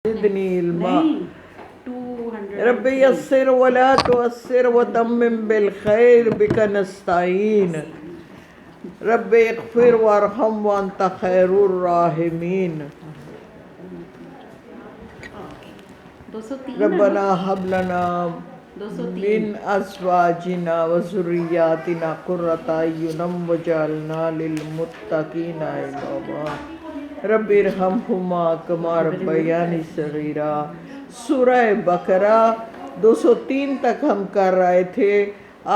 زدنی علما رب یسر ولا تعسر وتمم بالخیر بک نستعین رب اغفر وارحم وانت خیر الراحمین ربنا هب لنا من ازواجنا وذریاتنا قرۃ اعین واجعلنا للمتقین اماما رب ارحمہما کما ربیانی صغیرا۔ سورہ بقرہ 203 تک ہم کر رہے تھے،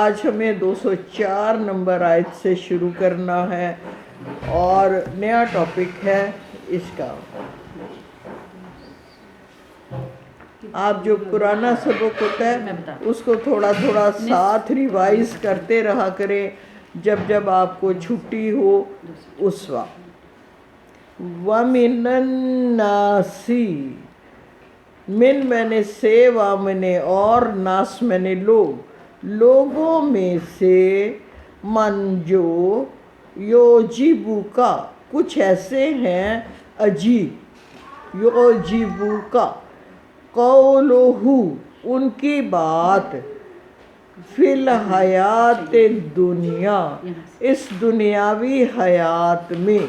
آج ہمیں 204 نمبر آیت سے شروع کرنا ہے اور نیا ٹاپک ہے اس کا۔ آپ جو پرانا سبق ہوتا ہے اس کو تھوڑا تھوڑا ساتھ ریوائز کرتے رہا کریں جب جب آپ کو چھٹی ہو اس وقت۔ وَمِنَ النَّاسِ، من میں نے سے، وا میں نے اور، ناس میں نے لوگ، لوگوں میں سے، من جو، یوجیبو کا کچھ ایسے ہیں عجیب، یوجیبو کا قولہ ان کی بات، فی الحیات دنیا اس دنیاوی حیات میں۔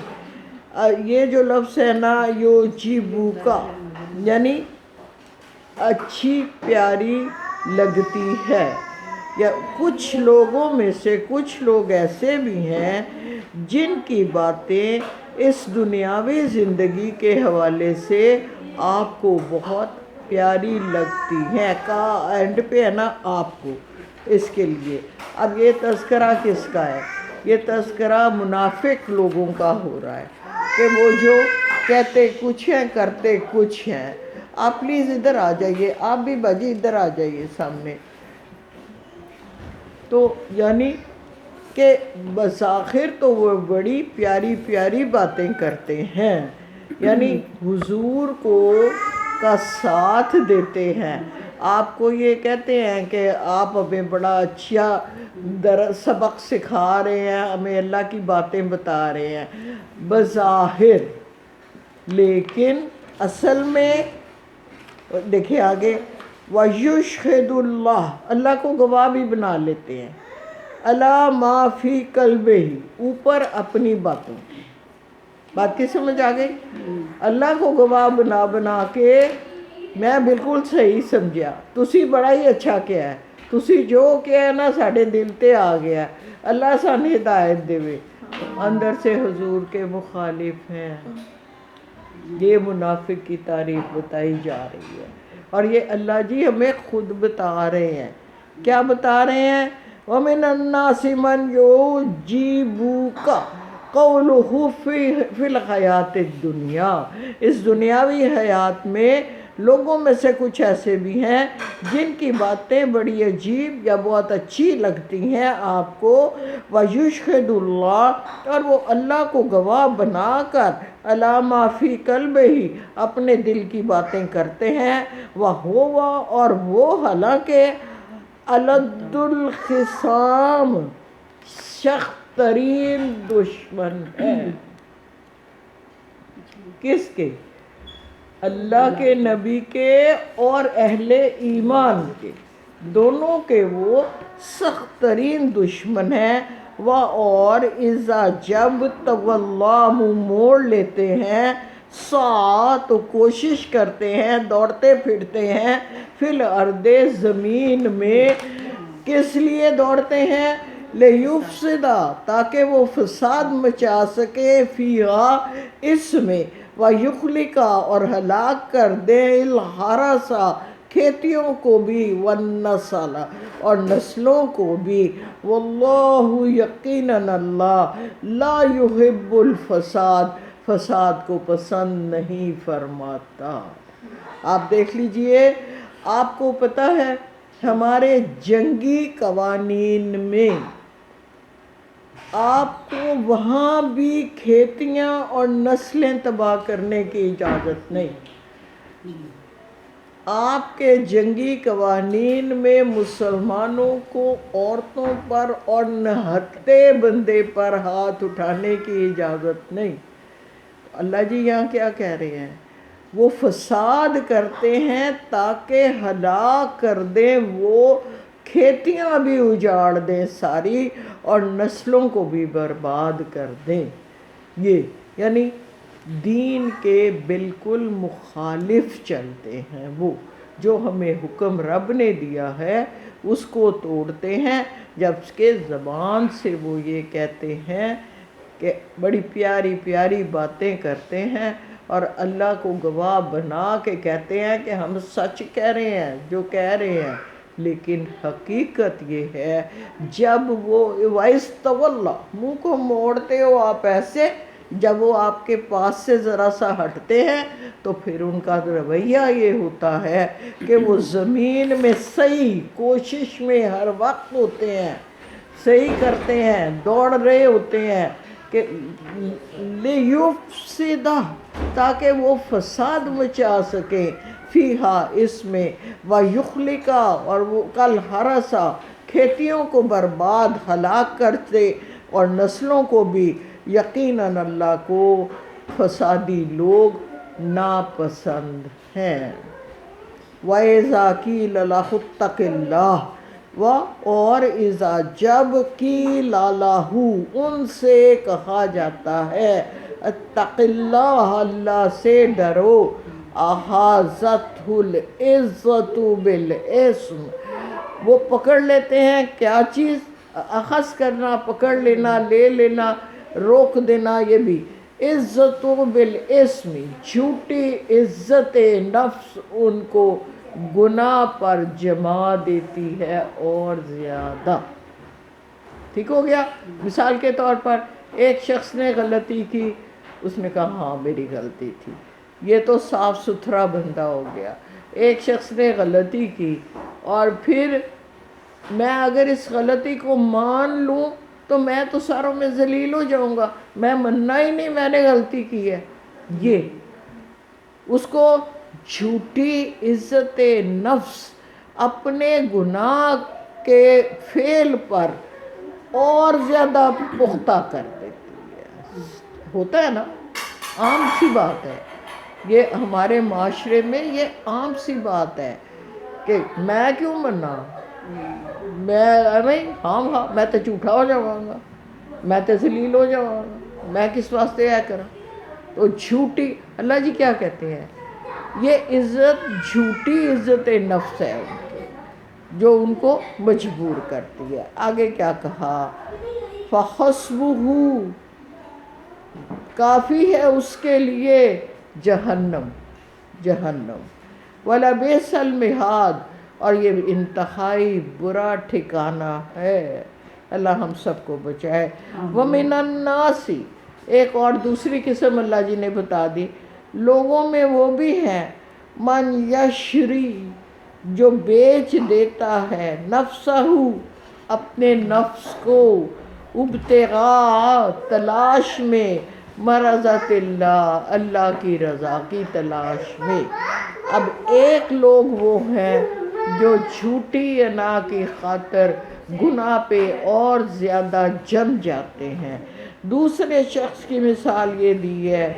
یہ جو لفظ ہے نا یوجیبو کا یعنی اچھی پیاری لگتی ہے، یا کچھ لوگوں میں سے کچھ لوگ ایسے بھی ہیں جن کی باتیں اس دنیاوی زندگی کے حوالے سے آپ کو بہت پیاری لگتی ہیں۔ کا اینڈ پہ ہے نا آپ کو، اس کے لیے۔ اب یہ تذکرہ کس کا ہے؟ یہ تذکرہ منافق لوگوں کا ہو رہا ہے کہ وہ جو کہتے کچھ ہیں کرتے کچھ ہیں۔ آپ پلیز ادھر آ جائیے، آپ بھی باجی ادھر آ جائیے سامنے۔ تو یعنی کہ بظاہر تو وہ بڑی پیاری پیاری باتیں کرتے ہیں، یعنی حضور کا ساتھ دیتے ہیں، آپ کو یہ کہتے ہیں کہ آپ ہمیں بڑا اچھا سبق سکھا رہے ہیں، ہمیں اللہ کی باتیں بتا رہے ہیں بظاہر، لیکن اصل میں دیکھیں آگے، وَيُشْهِدُ اللَّهُ اللہ کو گواہ بھی بنا لیتے ہیں، عَلَى مَا فِي قَلْبِهِ اوپر اپنی باتوں۔ بات کی سمجھ آ گئی؟ اللہ کو گواہ بنا بنا کے میں بالکل صحیح سمجھیا، تسی بڑا ہی اچھا کیا ہے، تسی جو کیا ہے نا ساڑھے دل تے آ گیا ہے، اللہ سان ہدایت دے وے، اندر سے حضور کے مخالف ہیں۔ یہ منافق کی تعریف بتائی جا رہی ہے، اور یہ اللہ جی ہمیں خود بتا رہے ہیں۔ کیا بتا رہے ہیں؟ وَمِنَ النَّاسِ مَنْ يُعْجِبُكَ قَوْلُهُ فِي الْحَيَاةِ الدُّنْيَا اس دنیاوی حیات میں لوگوں میں سے کچھ ایسے بھی ہیں جن کی باتیں بڑی عجیب یا بہت اچھی لگتی ہیں آپ کو، وَيُشْهِدُ اللَّهُ اور وہ اللہ کو گواہ بنا کر، عَلَى مَا فِي قَلْبِهِ اپنے دل کی باتیں کرتے ہیں، وَهُوَ اور وہ حالانکہ أَلَدُّ الْخِصَامِ سخت ترین دشمن ہے۔ کس کے؟ اللہ کے نبی کے اور اہل ایمان کے، دونوں کے وہ سخت ترین دشمن ہیں۔ اور اذا جب تولا منہ موڑ لیتے ہیں، سعی تو کوشش کرتے ہیں، دوڑتے پھرتے ہیں، فی الارض زمین میں، کس لیے دوڑتے ہیں؟ لیفسد تاکہ وہ فساد مچا سکے، فیہا اس میں، ویہلک اور ہلاک کر دے، الحرث کھیتیوں کو بھی، والنسل اور نسلوں کو بھی، واللہ یقیناً اللہ، لا یحب الفساد فساد کو پسند نہیں فرماتا۔ آپ دیکھ لیجئے، آپ کو پتہ ہے ہمارے جنگی قوانین میں آپ کو وہاں بھی کھیتیاں اور نسلیں تباہ کرنے کی اجازت نہیں۔ آپ کے جنگی قوانین میں مسلمانوں کو عورتوں پر اور نہتے بندے پر ہاتھ اٹھانے کی اجازت نہیں۔ اللہ جی یہاں کیا کہہ رہے ہیں؟ وہ فساد کرتے ہیں تاکہ ہلاک کر دیں، وہ کھیتیاں بھی اجاڑ دیں ساری اور نسلوں کو بھی برباد کر دیں۔ یہ یعنی دین کے بالکل مخالف چلتے ہیں، وہ جو ہمیں حکم رب نے دیا ہے اس کو توڑتے ہیں، جبکہ زبان سے وہ یہ کہتے ہیں کہ بڑی پیاری پیاری باتیں کرتے ہیں اور اللہ کو گواہ بنا کے کہتے ہیں کہ ہم سچ کہہ رہے ہیں جو کہہ رہے ہیں، لیکن حقیقت یہ ہے جب وہ وَإِسْتَوَلَّا منہ کو موڑتے ہو آپ ایسے، جب وہ آپ کے پاس سے ذرا سا ہٹتے ہیں تو پھر ان کا رویہ یہ ہوتا ہے کہ وہ زمین میں صحیح کوشش میں ہر وقت ہوتے ہیں، صحیح کرتے ہیں، دوڑ رہے ہوتے ہیں کہ لیفسدہ تاکہ وہ فساد مچا سکیں، فیہا اس میں، ویخلقا اور وہ کل ہرسا کھیتیوں کو برباد ہلاک کرتے اور نسلوں کو بھی۔ یقیناً اللہ کو فسادی لوگ ناپسند ہیں۔ وَإِذَا قِيلَ لَهُ اتَّقِ اللَّهَ اور اذا جب قیل لَهُ ان سے کہا جاتا ہے اتق اللہ اللہ سے ڈرو، اخذتہ العزت بالاسم وہ پکڑ لیتے ہیں کیا چیز؟ اخذ کرنا، پکڑ لینا، لے لینا، روک دینا، یہ بھی عزت بالاسم جھوٹی عزت نفس ان کو گناہ پر جما دیتی ہے اور زیادہ۔ ٹھیک ہو گیا؟ مثال کے طور پر ایک شخص نے غلطی کی، اس نے کہا ہاں میری غلطی تھی، یہ تو صاف ستھرا بندہ ہو گیا۔ ایک شخص نے غلطی کی اور پھر میں اگر اس غلطی کو مان لوں تو میں تو ساروں میں ذلیل ہو جاؤں گا، میں مننا ہی نہیں میں نے غلطی کی ہے، یہ اس کو جھوٹی عزت نفس اپنے گناہ کے فعل پر اور زیادہ پختہ کر دیتی ہے۔ ہوتا ہے نا، عام سی بات ہے یہ ہمارے معاشرے میں، یہ عام سی بات ہے کہ میں کیوں مننا، میں تو جھوٹا ہو جاؤں گا، میں تو ذلیل ہو جاؤں گا، میں کس واسطے ہے کروں۔ تو جھوٹی، اللہ جی کیا کہتے ہیں، یہ عزت جھوٹی عزت نفس ہے ان کی جو ان کو مجبور کرتی ہے۔ آگے کیا کہا، فَحَسْبُهُ کافی ہے اس کے لیے جہنم، جہنم، وَلَبِئْسَ الْمِہَادُ اور یہ انتہائی برا ٹھکانہ ہے۔ اللہ ہم سب کو بچائے۔ وَمِنَ النَّاسِ ایک اور دوسری قسم اللہ جی نے بتا دی، لوگوں میں وہ بھی ہیں من یشری جو بیچ دیتا ہے نفسہ اپنے نفس کو، ابتغاء تلاش میں، مرضات اللہ اللہ کی رضا کی تلاش میں۔ اب ایک لوگ وہ ہیں جو جھوٹی انا کی خاطر گناہ پہ اور زیادہ جم جاتے ہیں۔ دوسرے شخص کی مثال یہ دی ہے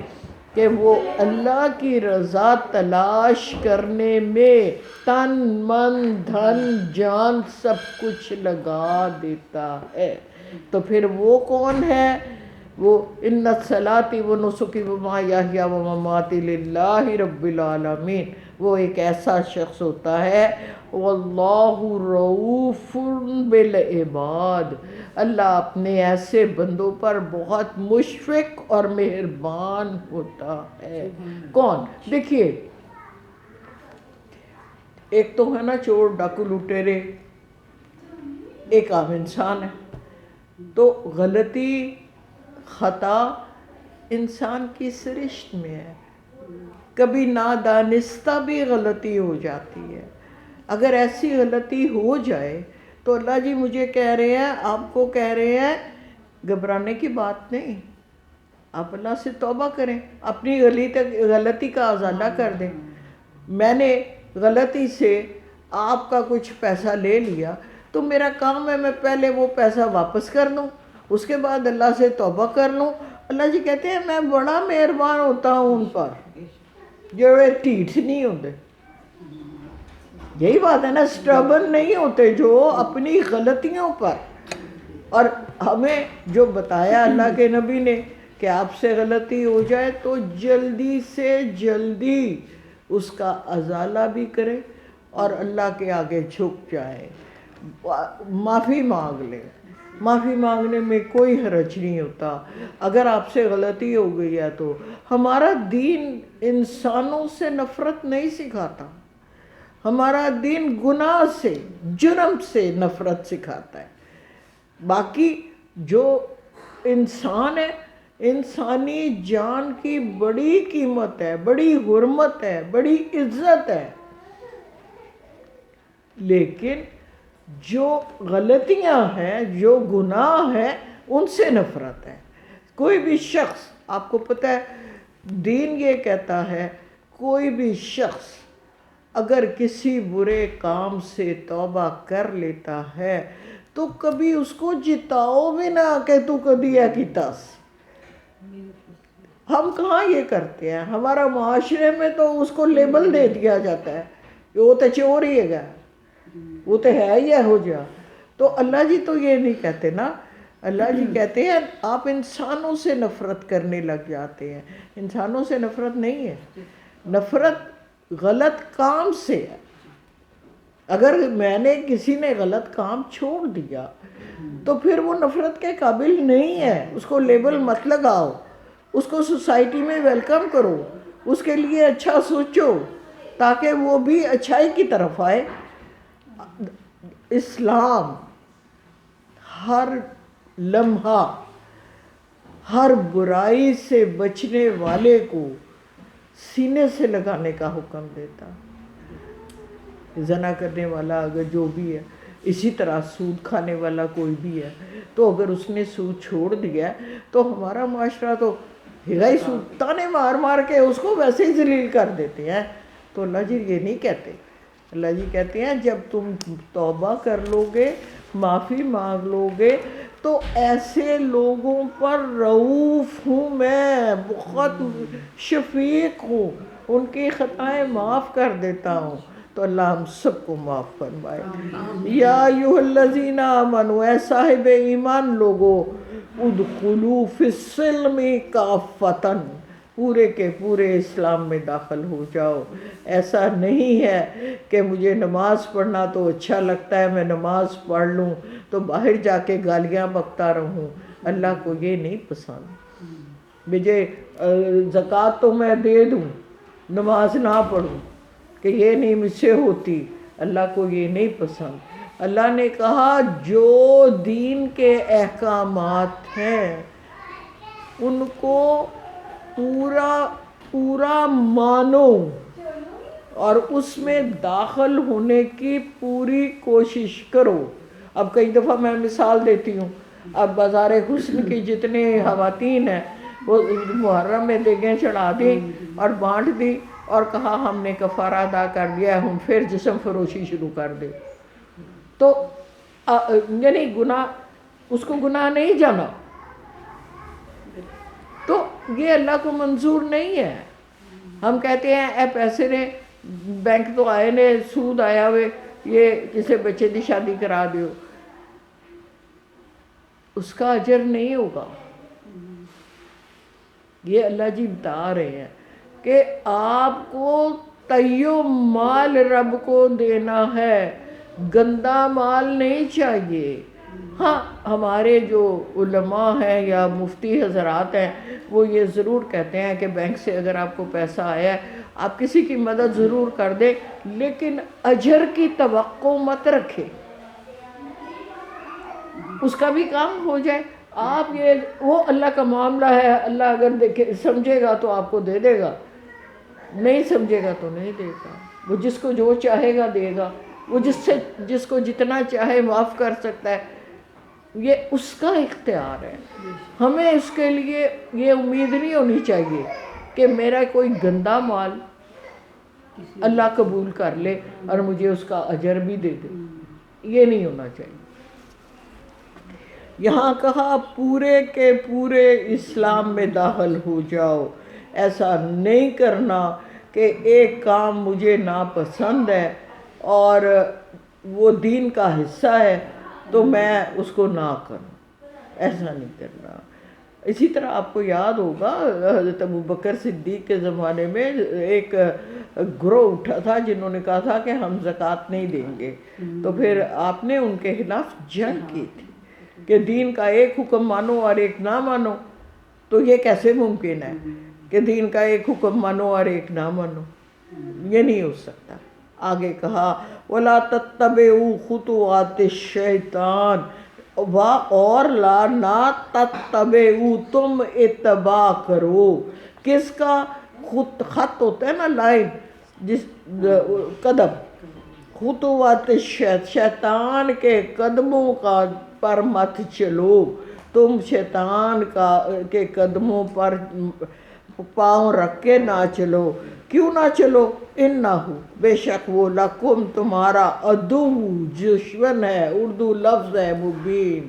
کہ وہ اللہ کی رضا تلاش کرنے میں تن من دھن جان سب کچھ لگا دیتا ہے۔ تو پھر وہ کون ہے؟ وہ ان صلاتی و نسکی و محیائی و مماتی للہ رب العالمین، وہ ایک ایسا شخص ہوتا ہے واللہ رؤوف بالعباد، اللہ اپنے ایسے بندوں پر بہت مشفق اور مہربان ہوتا ہے۔ کون؟ دیکھیے ایک تو ہے نا چور ڈاکو لٹیرے، ایک عام انسان ہے، تو غلطی خطا انسان کی سرشت میں ہے، کبھی نادانستہ بھی غلطی ہو جاتی ہے۔ اگر ایسی غلطی ہو جائے تو اللہ جی مجھے کہہ رہے ہیں، آپ کو کہہ رہے ہیں گھبرانے کی بات نہیں، آپ اللہ سے توبہ کریں، اپنی غلطی کا ازالہ کر دیں۔ میں نے غلطی سے آپ کا کچھ پیسہ لے لیا تو میرا کام ہے میں پہلے وہ پیسہ واپس کر دوں، اس کے بعد اللہ سے توبہ کر لوں۔ اللہ جی کہتے ہیں میں بڑا مہربان ہوتا ہوں ان پر، جو ٹھیٹ نہیں ہوتے. یہی بات ہے نا, سٹربن نہیں ہوتے جو اپنی غلطیوں پر. اور ہمیں جو بتایا اللہ کے نبی نے کہ آپ سے غلطی ہو جائے تو جلدی سے جلدی اس کا ازالہ بھی کرے اور اللہ کے آگے جھک جائے, معافی مانگ لے. معافی مانگنے میں کوئی حرج نہیں ہوتا. اگر آپ سے غلطی ہو گئی ہے تو ہمارا دین انسانوں سے نفرت نہیں سکھاتا, ہمارا دین گناہ سے, جرم سے نفرت سکھاتا ہے. باقی جو انسان ہے, انسانی جان کی بڑی قیمت ہے, بڑی حرمت ہے, بڑی عزت ہے, لیکن جو غلطیاں ہیں, جو گناہ ہیں, ان سے نفرت ہے. کوئی بھی شخص, آپ کو پتہ ہے دین یہ کہتا ہے کوئی بھی شخص اگر کسی برے کام سے توبہ کر لیتا ہے تو کبھی اس کو جتاؤ بھی نہ کہ تو کدی ہے کیتاس. ہم کہاں یہ کرتے ہیں؟ ہمارا معاشرے میں تو اس کو لیبل دے دیا جاتا ہے کہ وہ تو چور ہی ہے, وہ تو ہے ہی ہو جا. تو اللہ جی تو یہ نہیں کہتے نا. اللہ جی کہتے ہیں آپ انسانوں سے نفرت کرنے لگ جاتے ہیں. انسانوں سے نفرت نہیں ہے, نفرت غلط کام سے ہے. اگر میں نے کسی نے غلط کام چھوڑ دیا تو پھر وہ نفرت کے قابل نہیں ہے. اس کو لیبل مت لگاؤ, اس کو سوسائٹی میں ویلکم کرو, اس کے لیے اچھا سوچو تاکہ وہ بھی اچھائی کی طرف آئے. اسلام ہر لمحہ ہر برائی سے بچنے والے کو سینے سے لگانے کا حکم دیتا. زنا کرنے والا اگر جو بھی ہے, اسی طرح سود کھانے والا کوئی بھی ہے, تو اگر اس نے سود چھوڑ دیا تو ہمارا معاشرہ تو ہی سود تانے مار مار کے اس کو ویسے ہی ذلیل کر دیتے ہیں. تو اللہ جی یہ نہیں کہتے. اللہ جی کہتے ہیں جب تم توبہ کر لو گے, معافی مانگ لو گے, تو ایسے لوگوں پر رؤوف ہوں میں, بہت شفیق ہوں, ان کی خطائیں معاف کر دیتا ہوں. تو اللہ ہم سب کو معاف فرمائے. یا ایھا الذین آمنوا, اے صاحب ایمان لوگو, ادخلوا فی السلم کافۃ, پورے کے پورے اسلام میں داخل ہو جاؤ. ایسا نہیں ہے کہ مجھے نماز پڑھنا تو اچھا لگتا ہے, میں نماز پڑھ لوں تو باہر جا کے گالیاں بکتا رہوں. اللہ کو یہ نہیں پسند. مجھے زکوٰۃ تو میں دے دوں, نماز نہ پڑھوں, کہ یہ نہیں مجھ سے ہوتی. اللہ کو یہ نہیں پسند. اللہ نے کہا جو دین کے احکامات ہیں ان کو پورا مانو اور اس میں داخل ہونے کی پوری کوشش کرو. اب کئی دفعہ میں مثال دیتی ہوں, اب بازار حسن کی جتنے خواتین ہیں وہ محرم میں دیگیں چڑھا دی اور بانٹ دی اور کہا ہم نے کفارہ ادا کر دیا ہے, ہم پھر جسم فروشی شروع کر دے. تو یعنی گناہ, اس کو گناہ نہیں جانا, تو یہ اللہ کو منظور نہیں ہے. ہم کہتے ہیں اے پیسے نے بینک تو آئے نے, سود آیا ہوئے, یہ کسی بچے کی شادی کرا دیو, اس کا اجر نہیں ہوگا. یہ اللہ جی بتا رہے ہیں کہ آپ کو طیب مال رب کو دینا ہے, گندا مال نہیں چاہیے. ہاں ہمارے جو علماء ہیں یا مفتی حضرات ہیں وہ یہ ضرور کہتے ہیں کہ بینک سے اگر آپ کو پیسہ آیا ہے آپ کسی کی مدد ضرور کر دیں, لیکن اجر کی توقع مت رکھیں, اس کا بھی کام ہو جائے. آپ یہ وہ اللہ کا معاملہ ہے, اللہ اگر دیکھے سمجھے گا تو آپ کو دے دے گا, نہیں سمجھے گا تو نہیں دے گا. وہ جس کو جو چاہے گا دے گا, وہ جس کو جتنا چاہے معاف کر سکتا ہے, یہ اس کا اختیار ہے. ہمیں اس کے لیے یہ امید نہیں ہونی چاہیے کہ میرا کوئی گندا مال اللہ قبول کر لے اور مجھے اس کا اجر بھی دے دے, یہ نہیں ہونا چاہیے. یہاں کہا پورے کے پورے اسلام میں داخل ہو جاؤ. ایسا نہیں کرنا کہ ایک کام مجھے ناپسند ہے اور وہ دین کا حصہ ہے تو میں اس کو نہ کروں، ایسا نہیں کرنا۔ اسی طرح آپ کو یاد ہوگا حضرت ابوبکر صدیق کے زمانے میں ایک گروہ اٹھا تھا جنہوں نے کہا تھا کہ ہم زکوٰۃ نہیں دیں گے، تو پھر آپ نے ان کے خلاف جنگ کی تھی کہ دین کا ایک حکم مانو اور ایک نہ مانو، تو یہ کیسے ممکن ہے کہ دین کا ایک حکم مانو اور ایک نہ مانو؟ یہ نہیں ہو سکتا۔ آگے کہا وَلَا تَتَّبِعُوا خُطُوَاتِ الشَّيْطَانِ، اور لا نہ تتبعوا، تم اتباع کرو کس کا؟ خط ہوتا ہے نا، لائن، جس قدم، خطوات شیطان کے قدموں کا پر مت چلو، تم شیطان کے قدموں پر پاؤں رکھ کے نہ چلو۔ کیوں نہ چلو؟ انہو، بے شک وہ، لکم تمہارا، عدو، دشمن ہے، اردو لفظ ہے مبین۔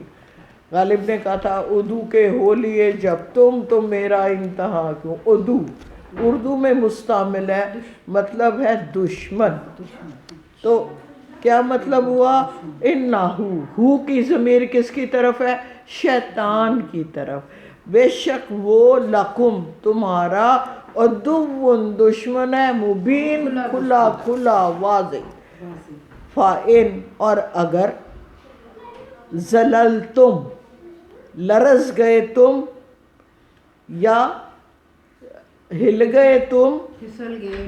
غالب نے کہا تھا عدو کے ہو لیے جب تو میرا انتہا کیوں؟ عدو اردو میں مستعمل ہے، مطلب ہے دشمن۔ تو کیا مطلب ہوا؟ انہو، ہو کی ضمیر کس کی طرف ہے؟ شیطان کی طرف۔ بے شک وہ، لکم تمہارا، عدو دشمن ہے، مبین کھلا کھلا واضح۔ فَإِن، اور اگر، زللتم لرز گئے تم، یا ہل گئے تم،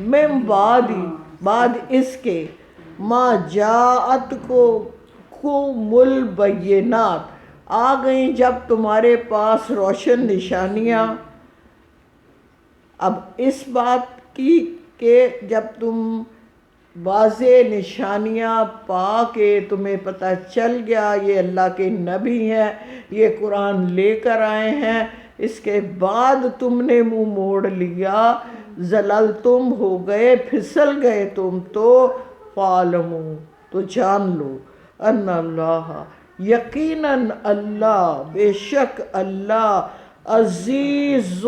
من بعد اس کے، ما جاءتکم البینات، آ گئیں جب تمہارے پاس روشن نشانیاں۔ اب اس بات کی کہ جب تم واضح نشانیاں پا کے تمہیں پتہ چل گیا یہ اللہ کے نبی ہیں، یہ قرآن لے کر آئے ہیں، اس کے بعد تم نے منہ موڑ لیا، زللتم ہو گئے، پھسل گئے تم، تو فَاعْلَمُوا، تو جان لو، ان اللہ، یقیناً اللہ، بے شک اللہ، عزیز،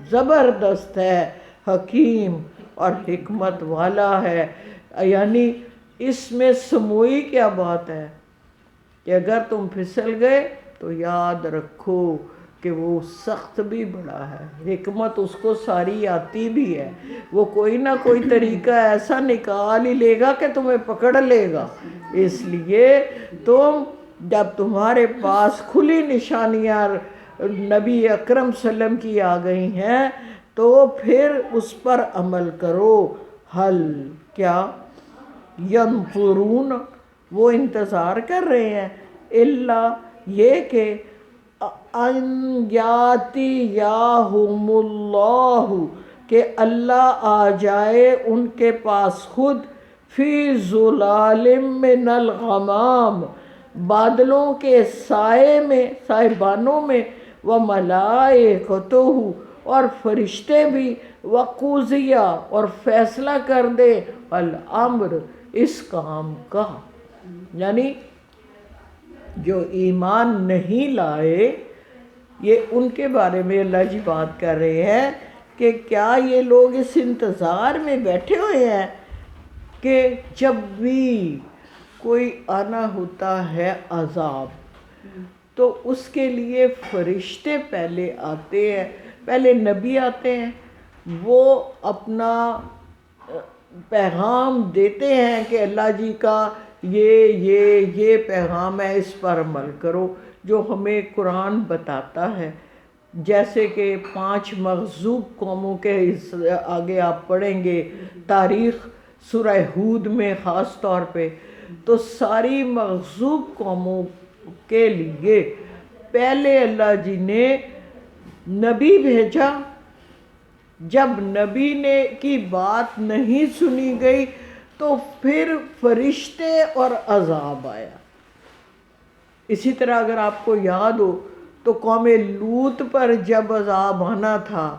زبردست ہے، حکیم، اور حکمت والا ہے۔ یعنی اس میں سموئی کیا بات ہے کہ اگر تم پھسل گئے تو یاد رکھو کہ وہ سخت بھی بڑا ہے، حکمت اس کو ساری آتی بھی ہے، وہ کوئی نہ کوئی طریقہ ایسا نکال ہی لے گا کہ تمہیں پکڑ لے گا۔ اس لیے تم، جب تمہارے پاس کھلی نشانیاں نبی اکرم صلی اللہ علیہ وسلم کی آ گئی ہیں تو پھر اس پر عمل کرو۔ حل، کیا، ینظرون، وہ انتظار کر رہے ہیں، الا، یہ کہ، ان یاتیہم اللہ، کہ اللہ آ جائے ان کے پاس خود، فی ظلال من الغمام، بادلوں کے سائے میں، سائبانوں میں، وملائکتہ، اور فرشتے بھی، وقضیہ، اور فیصلہ کر دے، الامر، اس کام کا۔ یعنی جو ایمان نہیں لائے، یہ ان کے بارے میں اللہ جی بات کر رہے ہیں کہ کیا یہ لوگ اس انتظار میں بیٹھے ہوئے ہیں کہ جب بھی کوئی آنا ہوتا ہے عذاب تو اس کے لیے فرشتے پہلے آتے ہیں، پہلے نبی آتے ہیں، وہ اپنا پیغام دیتے ہیں کہ اللہ جی کا یہ پیغام ہے، اس پر عمل کرو، جو ہمیں قرآن بتاتا ہے۔ جیسے کہ 5 مغضوب قوموں کے آگے آپ پڑھیں گے تاریخ سورہ ہود میں خاص طور پہ، تو ساری مغضوب قوموں کے لیے پہلے اللہ جی نے نبی بھیجا، جب نبی نے کی بات نہیں سنی گئی تو پھر فرشتے اور عذاب آیا۔ اسی طرح اگر آپ کو یاد ہو تو قوم لوط پر جب عذاب آنا تھا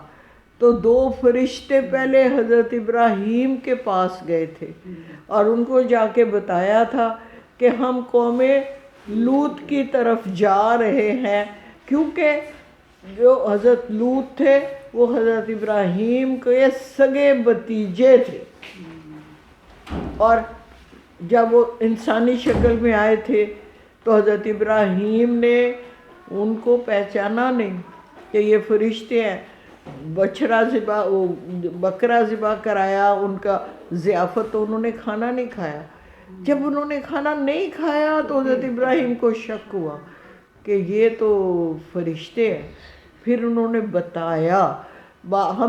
تو 2 فرشتے پہلے حضرت ابراہیم کے پاس گئے تھے اور ان کو جا کے بتایا تھا کہ ہم قوم لوط کی طرف جا رہے ہیں، کیونکہ جو حضرت لوط تھے وہ حضرت ابراہیم کے سگے بھتیجے تھے، اور جب وہ انسانی شکل میں آئے تھے تو حضرت ابراہیم نے ان کو پہچانا نہیں کہ یہ فرشتے ہیں۔ بکرا ذبح کرایا، ان کا ضیافت، تو انہوں نے کھانا نہیں کھایا۔ جب انہوں نے کھانا نہیں کھایا تو حضرت ابراہیم کو شک ہوا کہ یہ تو فرشتے ہیں۔ پھر انہوں نے بتایا،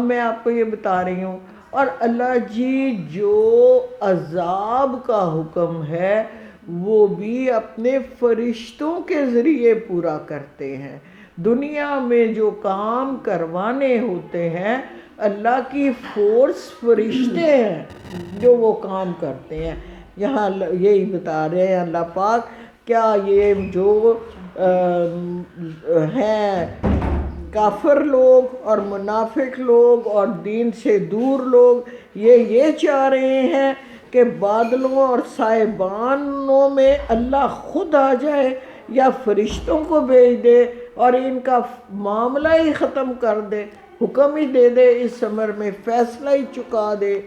میں آپ کو یہ بتا رہی ہوں۔ اور اللہ جی جو عذاب کا حکم ہے وہ بھی اپنے فرشتوں کے ذریعے پورا کرتے ہیں۔ دنیا میں جو کام کروانے ہوتے ہیں اللہ کی فورس فرشتے ہیں جو وہ کام کرتے ہیں۔ یہاں یہی بتا رہے ہیں اللہ پاک، کیا یہ جو ہیں کافر لوگ اور منافق لوگ اور دین سے دور لوگ یہ چاہ رہے ہیں کہ بادلوں اور سائبانوں میں اللہ خود آ جائے یا فرشتوں کو بھیج دے اور ان کا معاملہ ہی ختم کر دے، حکم ہی دے دے، اس امر میں فیصلہ ہی چکا دے۔